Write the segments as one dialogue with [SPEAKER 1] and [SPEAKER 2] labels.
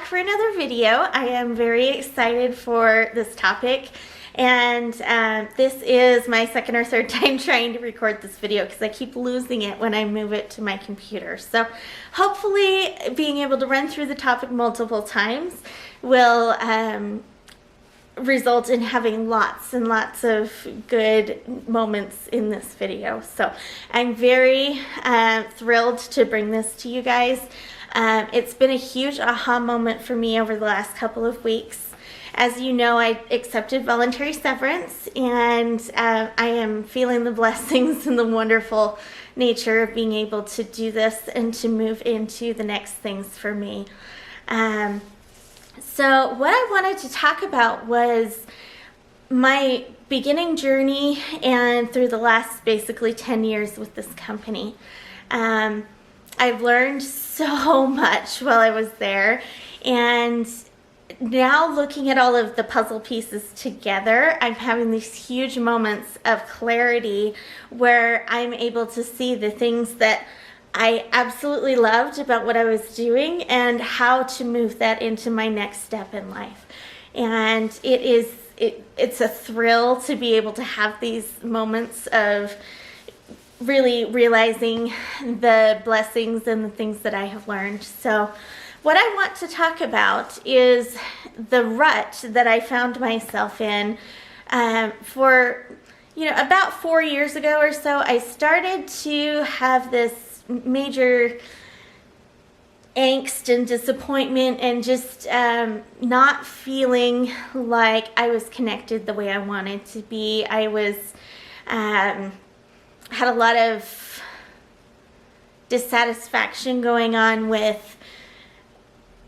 [SPEAKER 1] for another video. I am very excited for this topic, and this is my second or third time trying to record this video because I keep losing it when I move it to my computer. So hopefully being able to run through the topic multiple times will result in having lots and lots of good moments in this video. So I'm very thrilled to bring this to you guys. It's been a huge aha moment for me over the last couple of weeks. As you know, I accepted voluntary severance, and I am feeling the blessings and the wonderful nature of being able to do this and to move into the next things for me. So what I wanted to talk about was my beginning journey and through the last basically 10 years with this company. I've learned so much while I was there, and now looking at all of the puzzle pieces together, I'm having these huge moments of clarity where I'm able to see the things that I absolutely loved about what I was doing and how to move that into my next step in life. And it's a thrill to be able to have these moments of really realizing the blessings and the things that I have learned. So what I want to talk about is the rut that I found myself in for about 4 years ago or so. I started to have this major angst and disappointment and just not feeling like I was connected the way I wanted to be. I was had a lot of dissatisfaction going on with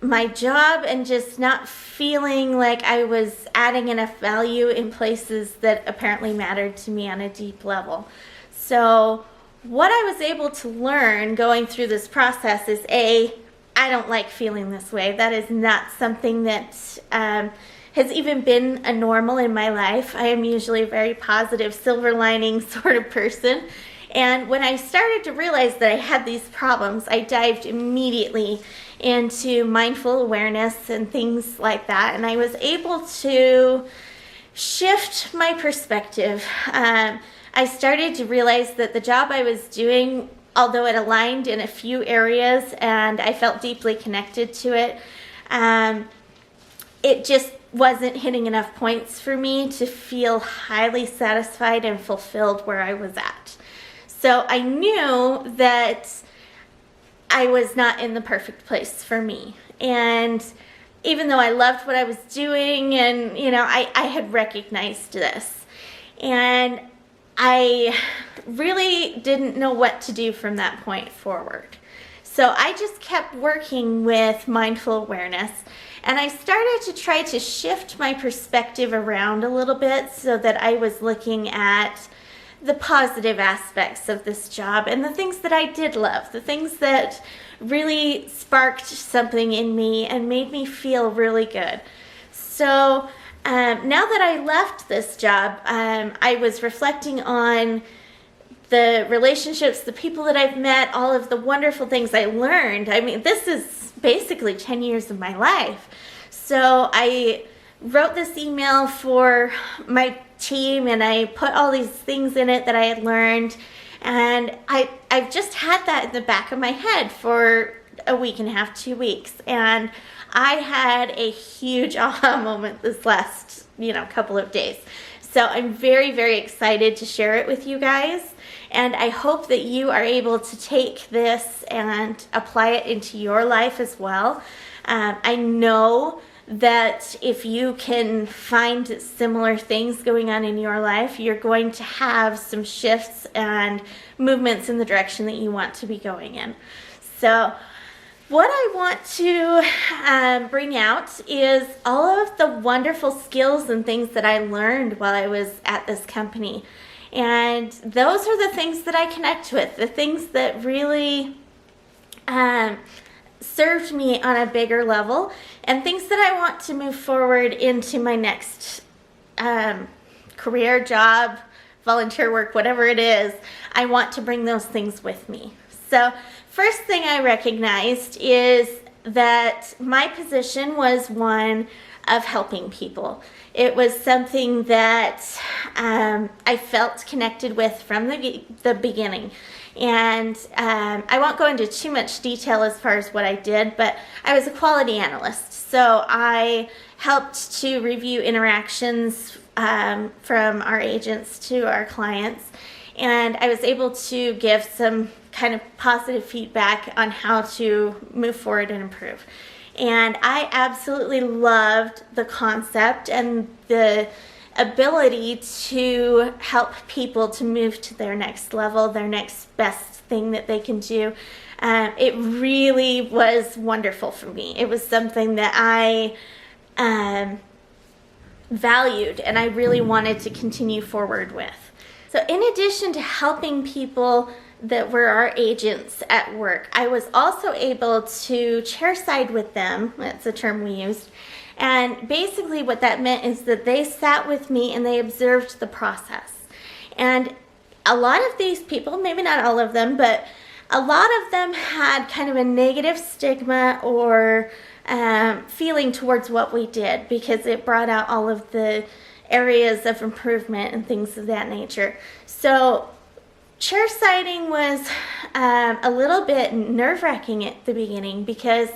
[SPEAKER 1] my job and just not feeling like I was adding enough value in places that apparently mattered to me on a deep level. So what I was able to learn going through this process is I don't like feeling this way. That is not something that has even been a normal in my life. I am usually a very positive, silver lining sort of person. And when I started to realize that I had these problems, I dived immediately into mindful awareness and things like that. And I was able to shift my perspective. I started to realize that the job I was doing, although it aligned in a few areas and I felt deeply connected to it, it just wasn't hitting enough points for me to feel highly satisfied and fulfilled where I was at. So I knew that I was not in the perfect place for me. And even though I loved what I was doing and, I had recognized this. And I really didn't know what to do from that point forward. So I just kept working with mindful awareness, and I started to try to shift my perspective around a little bit so that I was looking at the positive aspects of this job and the things that I did love, the things that really sparked something in me and made me feel really good. So now that I left this job, I was reflecting on the relationships, the people that I've met, all of the wonderful things I learned. I mean, this is basically 10 years of my life. So I wrote this email for my team and I put all these things in it that I had learned. And I've just had that in the back of my head for a week and a half, 2 weeks. And I had a huge aha moment this last, couple of days. So I'm very, very excited to share it with you guys. And I hope that you are able to take this and apply it into your life as well. I know that if you can find similar things going on in your life, you're going to have some shifts and movements in the direction that you want to be going in. So what I want to bring out is all of the wonderful skills and things that I learned while I was at this company. And those are the things that I connect with, the things that really served me on a bigger level, and things that I want to move forward into my next career, job, volunteer work, whatever it is. I want to bring those things with me. So first thing I recognized is that my position was one of helping people. It was something that I felt connected with from the beginning. And I won't go into too much detail as far as what I did, but I was a quality analyst. So I helped to review interactions from our agents to our clients. And I was able to give some kind of positive feedback on how to move forward and improve. And I absolutely loved the concept and the ability to help people to move to their next level, their next best thing that they can do. It really was wonderful for me. It was something that I valued and I really wanted to continue forward with. So in addition to helping people that were our agents at work, I was also able to chairside with them. That's a term we used. And basically what that meant is that they sat with me and they observed the process. And a lot of these people, maybe not all of them, but a lot of them had kind of a negative stigma or feeling towards what we did because it brought out all of the areas of improvement and things of that nature. So chair-siding was a little bit nerve-wracking at the beginning because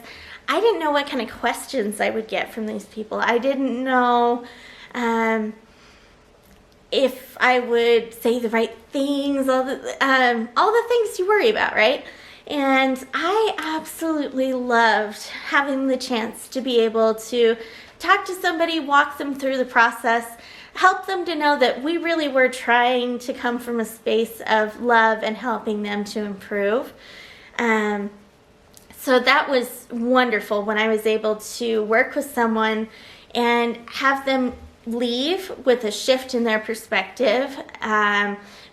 [SPEAKER 1] I didn't know what kind of questions I would get from these people. I didn't know if I would say the right things, all the things you worry about, right? And I absolutely loved having the chance to be able to talk to somebody, walk them through the process, help them to know that we really were trying to come from a space of love and helping them to improve. So that was wonderful when I was able to work with someone and have them leave with a shift in their perspective.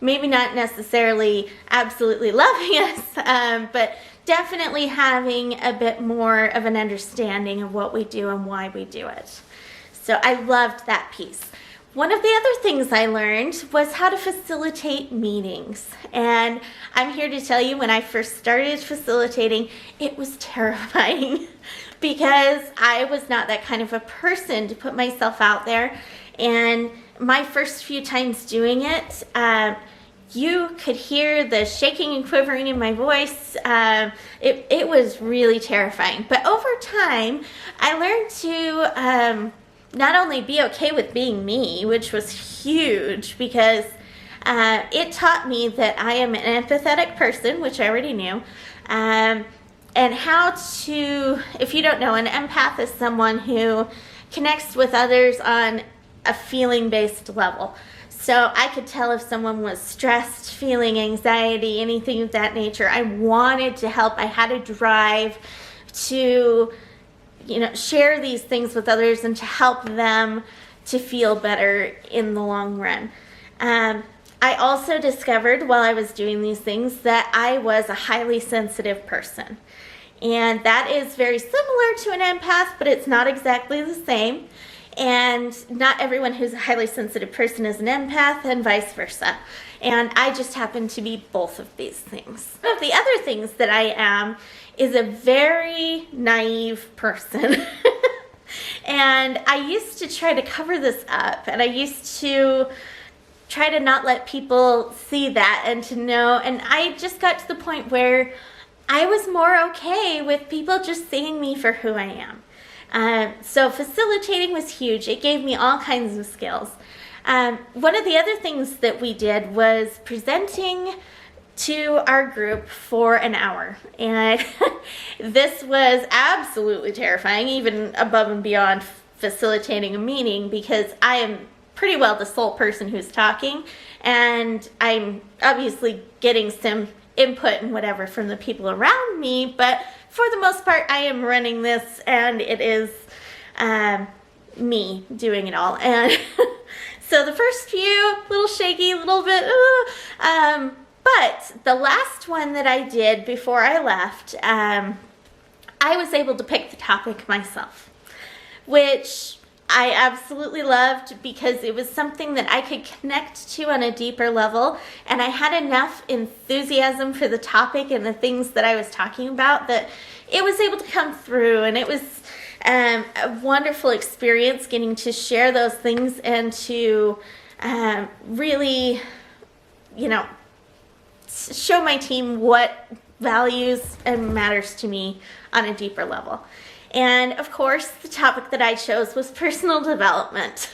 [SPEAKER 1] Maybe not necessarily absolutely loving us, but definitely having a bit more of an understanding of what we do and why we do it. So I loved that piece. One of the other things I learned was how to facilitate meetings. And I'm here to tell you, when I first started facilitating, it was terrifying because I was not that kind of a person to put myself out there. And my first few times doing it, you could hear the shaking and quivering in my voice. It was really terrifying. But over time, I learned to not only be okay with being me, which was huge because it taught me that I am an empathetic person, which I already knew, and how to, if you don't know, an empath is someone who connects with others on a feeling-based level. So I could tell if someone was stressed, feeling anxiety, anything of that nature. I wanted to help. I had a drive to, share these things with others and to help them to feel better in the long run. I also discovered while I was doing these things that I was a highly sensitive person. And that is very similar to an empath, but it's not exactly the same. And not everyone who's a highly sensitive person is an empath, and vice versa. And I just happen to be both of these things. One of the other things that I am is a very naive person. And I used to try to cover this up, and I used to try to not let people see that and to know. And I just got to the point where I was more okay with people just seeing me for who I am. So facilitating was huge. It gave me all kinds of skills. One of the other things that we did was presenting to our group for an hour. And this was absolutely terrifying, even above and beyond facilitating a meeting, because I am pretty well the sole person who's talking, and I'm obviously getting some input and whatever from the people around me, but for the most part I am running this, and it is me doing it all. And so the first few, a little shaky, a little bit, but the last one that I did before I left, I was able to pick the topic myself, which I absolutely loved because it was something that I could connect to on a deeper level, and I had enough enthusiasm for the topic and the things that I was talking about that it was able to come through, and it was a wonderful experience getting to share those things and to really, show my team what values and matters to me on a deeper level. And of course, the topic that I chose was personal development.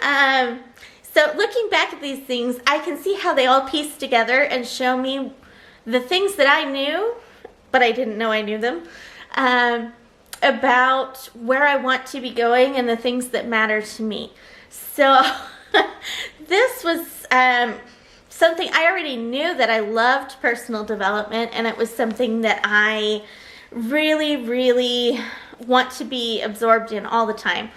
[SPEAKER 1] So looking back at these things, I can see how they all piece together and show me the things that I knew, but I didn't know I knew them, about where I want to be going and the things that matter to me. So this was something I already knew, that I loved personal development, and it was something that I really, really want to be absorbed in all the time.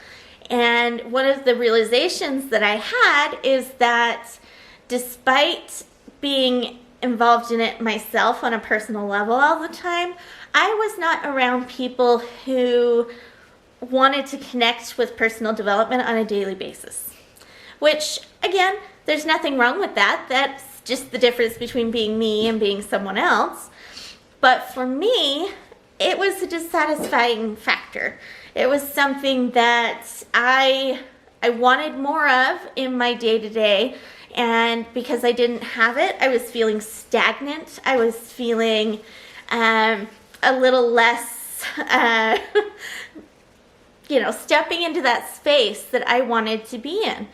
[SPEAKER 1] And one of the realizations that I had is that despite being involved in it myself on a personal level all the time, I was not around people who wanted to connect with personal development on a daily basis. Which, again, there's nothing wrong with that. That's just the difference between being me and being someone else. But for me, it was a dissatisfying factor. It was something that I wanted more of in my day-to-day, and because I didn't have it, I was feeling stagnant. I was feeling a little less, stepping into that space that I wanted to be in.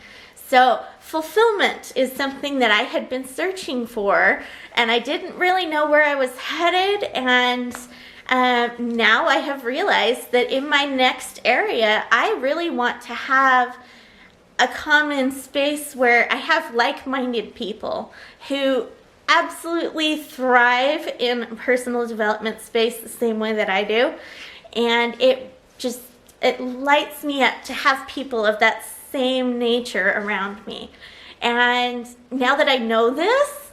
[SPEAKER 1] So fulfillment is something that I had been searching for, and I didn't really know where I was headed, and now I have realized that in my next area, I really want to have a common space where I have like-minded people who absolutely thrive in personal development space the same way that I do. And it lights me up to have people of that same nature around me. And now that I know this,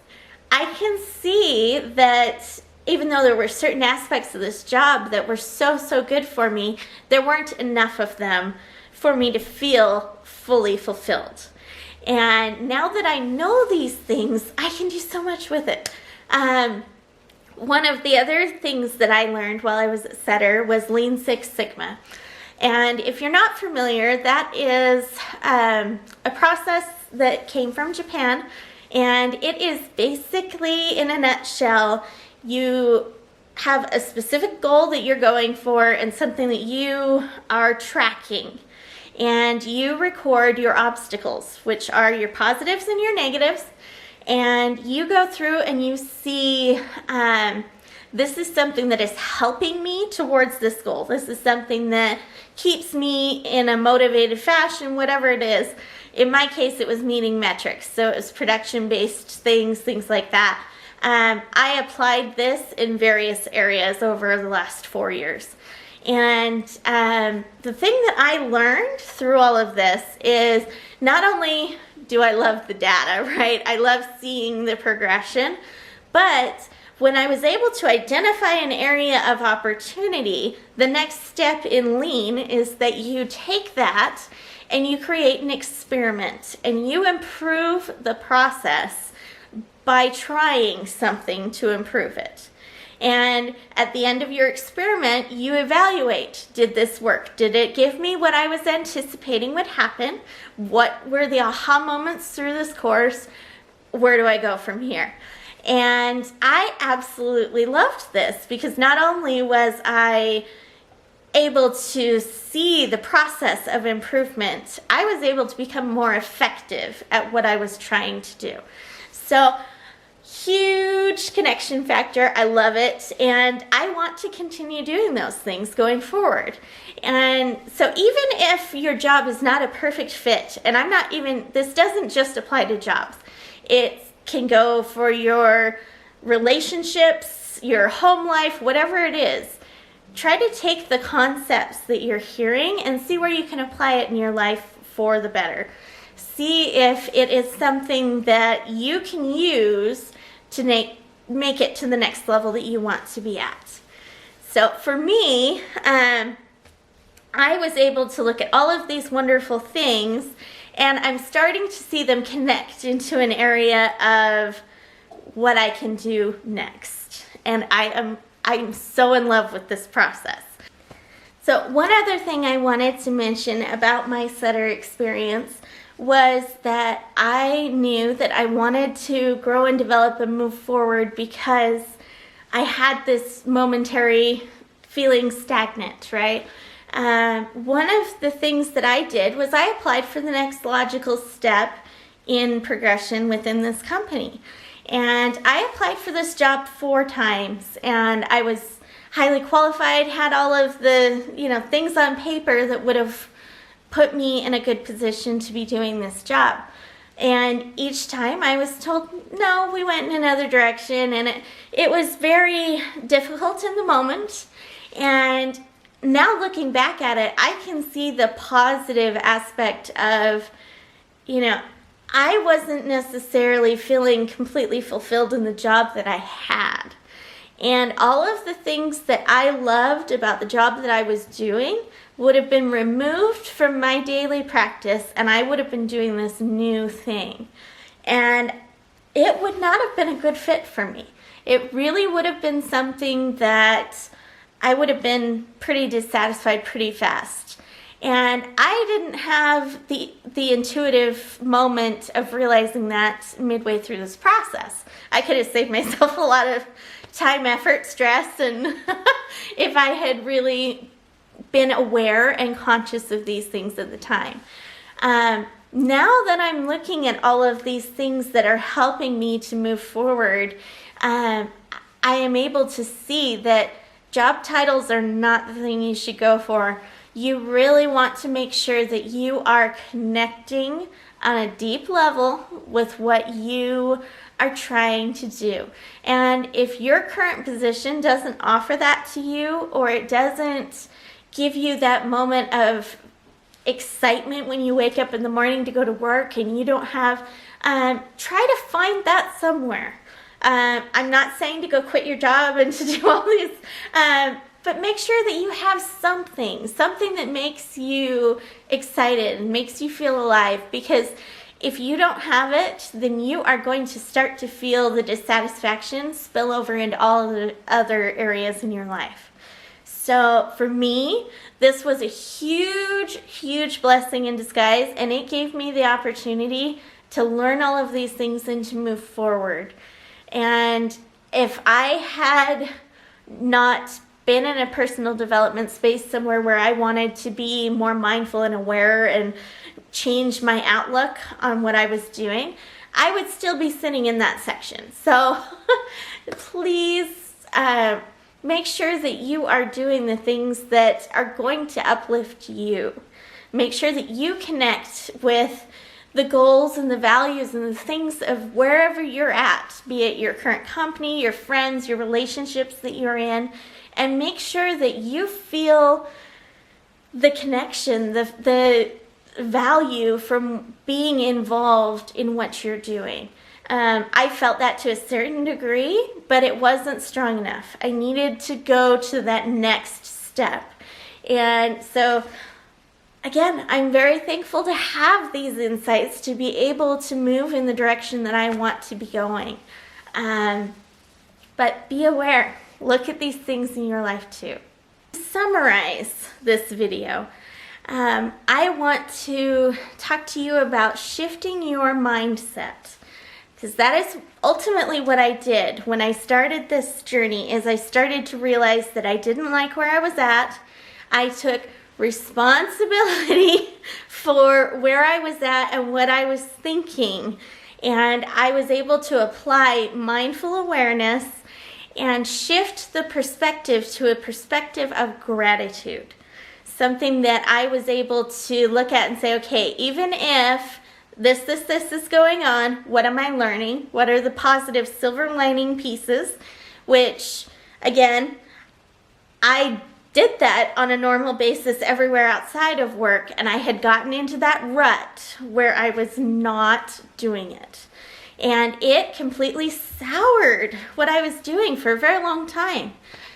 [SPEAKER 1] I can see that even though there were certain aspects of this job that were so good for me, there weren't enough of them for me to feel fully fulfilled. And now that I know these things, I can do so much with it. One of the other things that I learned while I was at Setter was Lean Six Sigma. And if you're not familiar, that is a process that came from Japan, and it is basically, in a nutshell, you have a specific goal that you're going for and something that you are tracking. And you record your obstacles, which are your positives and your negatives. And you go through and you see, this is something that is helping me towards this goal. This is something that keeps me in a motivated fashion, whatever it is. In my case, it was meeting metrics. So it was production-based things like that. I applied this in various areas over the last 4 years. And the thing that I learned through all of this is not only do I love the data, right? I love seeing the progression, but when I was able to identify an area of opportunity, the next step in Lean is that you take that and you create an experiment and you improve the process by trying something to improve it. And at the end of your experiment, you evaluate, did this work? Did it give me what I was anticipating would happen? What were the aha moments through this course? Where do I go from here? And I absolutely loved this because not only was I able to see the process of improvement, I was able to become more effective at what I was trying to do. So, huge connection factor. I love it, and I want to continue doing those things going forward. And so even if your job is not a perfect fit, and this doesn't just apply to jobs. It can go for your relationships, your home life, whatever it is. Try to take the concepts that you're hearing and see where you can apply it in your life for the better. See if it is something that you can use to make it to the next level that you want to be at. So for me, I was able to look at all of these wonderful things, and I'm starting to see them connect into an area of what I can do next. And I'm so in love with this process. So one other thing I wanted to mention about my setter experience was that I knew that I wanted to grow and develop and move forward because I had this momentary feeling stagnant, right? One of the things that I did was I applied for the next logical step in progression within this company. And I applied for this job 4 times, and I was highly qualified, had all of the, things on paper that would have put me in a good position to be doing this job. And each time I was told, no, we went in another direction, and it was very difficult in the moment. And now looking back at it, I can see the positive aspect of, I wasn't necessarily feeling completely fulfilled in the job that I had. And all of the things that I loved about the job that I was doing would have been removed from my daily practice, and I would have been doing this new thing. And it would not have been a good fit for me. It really would have been something that I would have been pretty dissatisfied pretty fast. And I didn't have the intuitive moment of realizing that midway through this process. I could have saved myself a lot of time, effort, stress, and if I had really been aware and conscious of these things at the time. Now that I'm looking at all of these things that are helping me to move forward, I am able to see that job titles are not the thing you should go for. You really want to make sure that you are connecting on a deep level with what you are trying to do. And if your current position doesn't offer that to you, or it doesn't give you that moment of excitement when you wake up in the morning to go to work and you don't have, try to find that somewhere. I'm not saying to go quit your job and to do all these, but make sure that you have something that makes you excited and makes you feel alive, because if you don't have it, then you are going to start to feel the dissatisfaction spill over into all the other areas in your life. So for me, this was a huge, huge blessing in disguise, and it gave me the opportunity to learn all of these things and to move forward. And if I had not been in a personal development space somewhere where I wanted to be more mindful and aware and change my outlook on what I was doing, I would still be sitting in that section. So please make sure that you are doing the things that are going to uplift you. Make sure that you connect with the goals and the values and the things of wherever you're at, be it your current company, your friends, your relationships that you're in, and make sure that you feel the connection, the value from being involved in what you're doing. I felt that to a certain degree, but it wasn't strong enough. I needed to go to that next step. And so, again, I'm very thankful to have these insights to be able to move in the direction that I want to be going. But be aware. Look at these things in your life too. To summarize this video, I want to talk to you about shifting your mindset, because that is ultimately what I did when I started this journey. Is I started to realize that I didn't like where I was at. I took responsibility for where I was at and what I was thinking, and I was able to apply mindful awareness and shift the perspective to a perspective of gratitude. Something that I was able to look at and say, okay, even if this is going on, what am I learning? What are the positive silver lining pieces? Which, again, I did that on a normal basis everywhere outside of work, and I had gotten into that rut where I was not doing it. And it completely soured what I was doing for a very long time.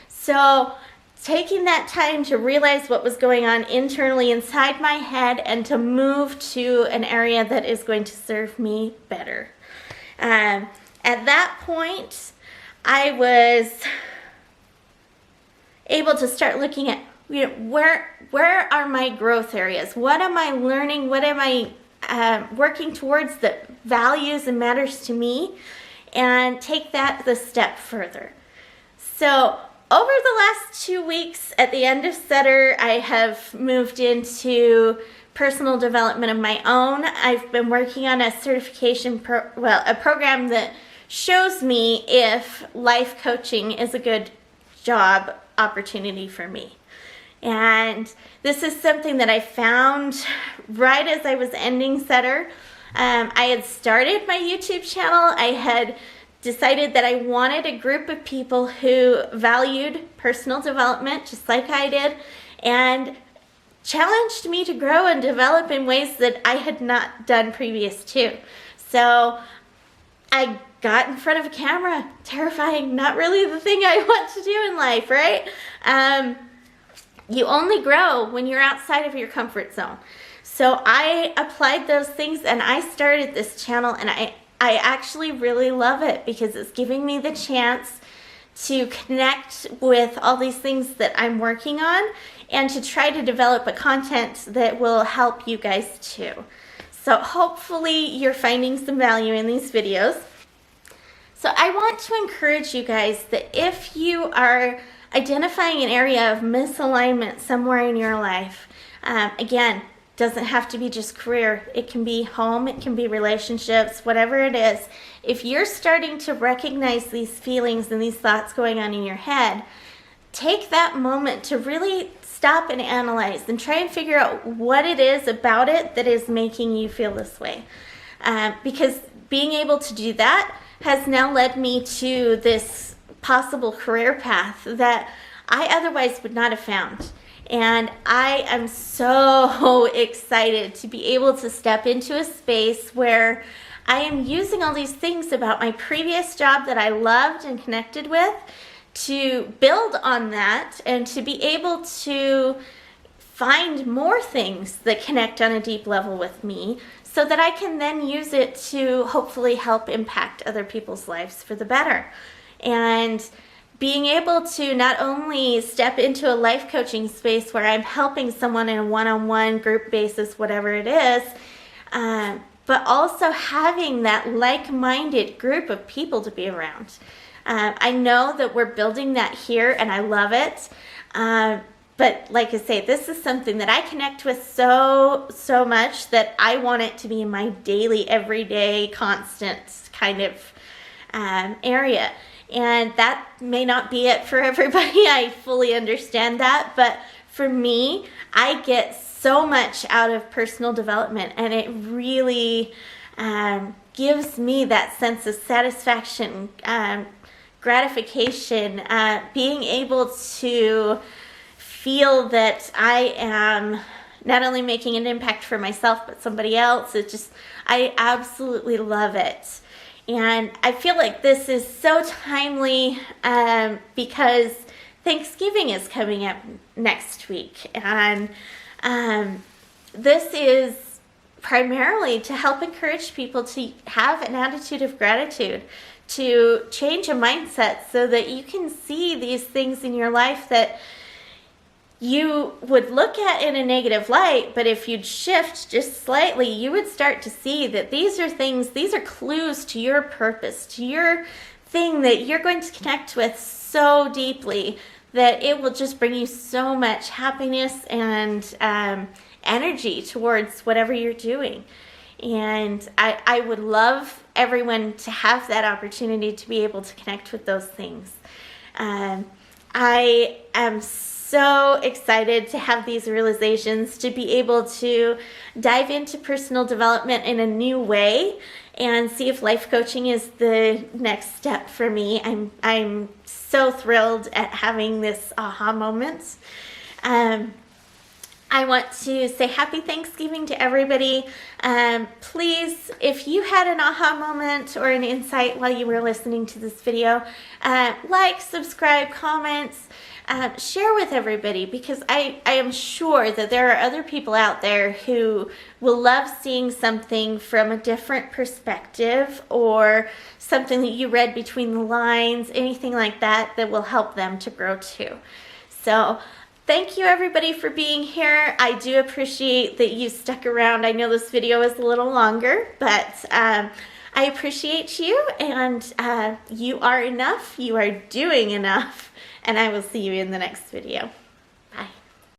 [SPEAKER 1] So taking that time to realize what was going on internally inside my head and to move to an area that is going to serve me better. At that point, I was able to start looking at, where are my growth areas? What am I learning? What am I working towards that values and matters to me? And take that the step further. So over the last 2 weeks at the end of Setter, I have moved into personal development of my own. I've been working on a certification, a program that shows me if life coaching is a good job opportunity for me. And this is something that I found right as I was ending Setter. I had started my YouTube channel. I had decided that I wanted a group of people who valued personal development just like I did, and challenged me to grow and develop in ways that I had not done previous to. So I got in front of a camera. Terrifying, not really the thing I want to do in life, right? You only grow when you're outside of your comfort zone. So I applied those things and I started this channel, and I actually really love it because it's giving me the chance to connect with all these things that I'm working on and to try to develop a content that will help you guys too. So hopefully you're finding some value in these videos. So I want to encourage you guys that if you are identifying an area of misalignment somewhere in your life, again, doesn't have to be just career. It can be home, it can be relationships, whatever it is. If you're starting to recognize these feelings and these thoughts going on in your head, take that moment to really stop and analyze and try and figure out what it is about it that is making you feel this way. Because being able to do that has now led me to this possible career path that I otherwise would not have found. And I am so excited to be able to step into a space where I am using all these things about my previous job that I loved and connected with to build on that and to be able to find more things that connect on a deep level with me so that I can then use it to hopefully help impact other people's lives for the better. And being able to not only step into a life coaching space where I'm helping someone in a one-on-one group basis, whatever it is, but also having that like-minded group of people to be around. I know that we're building that here and I love it. But like I say, this is something that I connect with so much that I want it to be in my daily, everyday, constant kind of area. And that may not be it for everybody. I fully understand that. But for me, I get so much out of personal development, and it really gives me that sense of satisfaction, gratification, being able to feel that I am not only making an impact for myself, but somebody else. I absolutely love it. And I feel like this is so timely because Thanksgiving is coming up next week. And this is primarily to help encourage people to have an attitude of gratitude, to change a mindset so that you can see these things in your life that you would look at in a negative light, but if you'd shift just slightly, you would start to see that these are clues to your purpose, to your thing that you're going to connect with so deeply that it will just bring you so much happiness and energy towards whatever you're doing. And I would love everyone to have that opportunity to be able to connect with those things. I am so excited to have these realizations, to be able to dive into personal development in a new way and see if life coaching is the next step for me. I'm so thrilled at having this aha moment. I want to say happy Thanksgiving to everybody. Please, if you had an aha moment or an insight while you were listening to this video, like, subscribe, comments, share with everybody, because I am sure that there are other people out there who will love seeing something from a different perspective, or something that you read between the lines, anything like that that will help them to grow too. So thank you everybody for being here. I do appreciate that you stuck around. I know this video is a little longer, but I appreciate you, and you are enough. You are doing enough, and I will see you in the next video.